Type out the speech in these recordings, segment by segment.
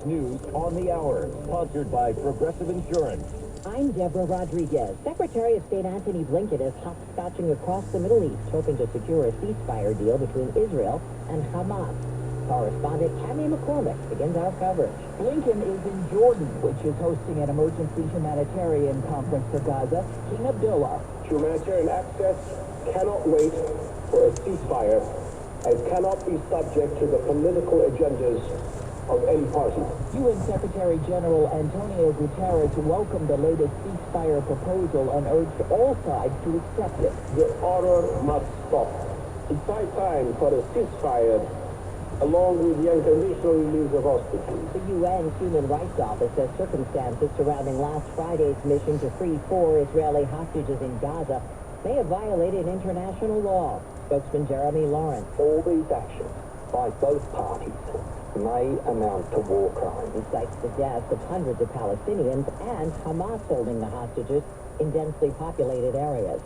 News on the Hour, sponsored by Progressive Insurance. I'm Deborah Rodriguez. Secretary of State Antony Blinken is hopscotching across the Middle East, hoping to secure a ceasefire deal between Israel and Hamas. Correspondent Tammy McCormick begins our coverage. Blinken is in Jordan, which is hosting an emergency humanitarian conference for Gaza. King Abdullah. Humanitarian access cannot wait for a ceasefire and cannot be subject to the political agendas of any party. UN Secretary General Antonio Guterres welcomed the latest ceasefire proposal and urged all sides to accept it. The order must stop. It's high time for a ceasefire, along with the unconditional release of hostages. The UN's Human Rights Office says circumstances surrounding last Friday's mission to free 4 Israeli hostages in Gaza may have violated international law. Spokesman Jeremy Lawrence. All these actions by both parties may amount to war crimes. He cites the deaths of hundreds of Palestinians and Hamas holding the hostages in densely populated areas.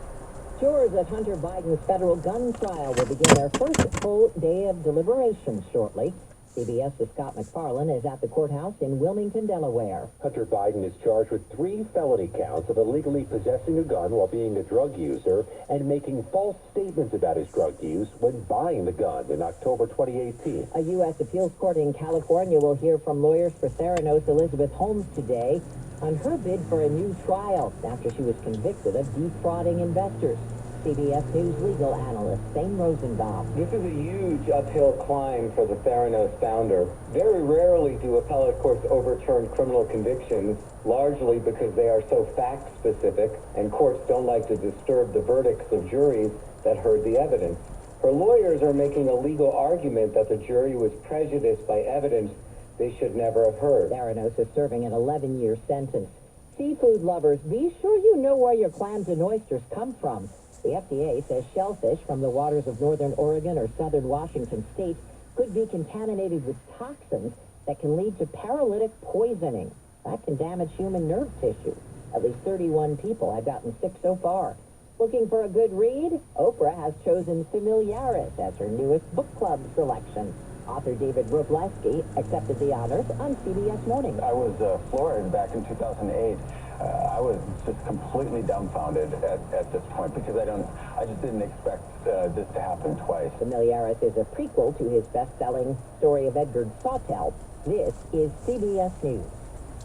Jurors at Hunter Biden's federal gun trial will begin their first full day of deliberations shortly. CBS's Scott McFarlane is at the courthouse in Wilmington, Delaware. Hunter Biden is charged with 3 felony counts of illegally possessing a gun while being a drug user and making false statements about his drug use when buying the gun in October 2018. A U.S. appeals court in California will hear from lawyers for Theranos Elizabeth Holmes today on her bid for a new trial after she was convicted of defrauding investors. CBS News legal analyst Zane Rosenbaum. This is a huge uphill climb for the Theranos founder. Very rarely do appellate courts overturn criminal convictions, largely because they are so fact-specific, and courts don't like to disturb the verdicts of juries that heard the evidence. Her lawyers are making a legal argument that the jury was prejudiced by evidence they should never have heard. Theranos is serving an 11-year sentence. Seafood lovers, be sure you know where your clams and oysters come from. The FDA says shellfish from the waters of northern Oregon or southern Washington state could be contaminated with toxins that can lead to paralytic poisoning. That can damage human nerve tissue. At least 31 people have gotten sick so far. Looking for a good read? Oprah has chosen Familiaris as her newest book club selection. Author David Wroblewski accepted the honors on CBS Morning. I was floored back in 2008. I was just completely dumbfounded at this point because I just didn't expect this to happen twice. Familiaris is a prequel to his best-selling story of Edgar Sawtell. This is CBS News.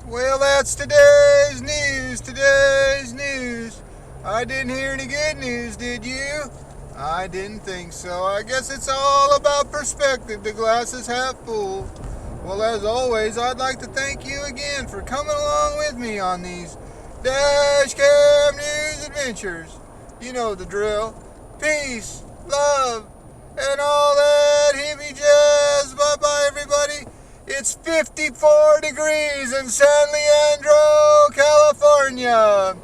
Well, that's today's news. I didn't hear any good news, did you? I didn't think so. I guess it's all about perspective. The glass is half full. Well, as always, I'd like to thank you again for coming along with me on these Dashcam News adventures. You know the drill. Peace, love, and all that hippie jazz. Bye-bye, everybody. It's 54 degrees in San Leandro, California.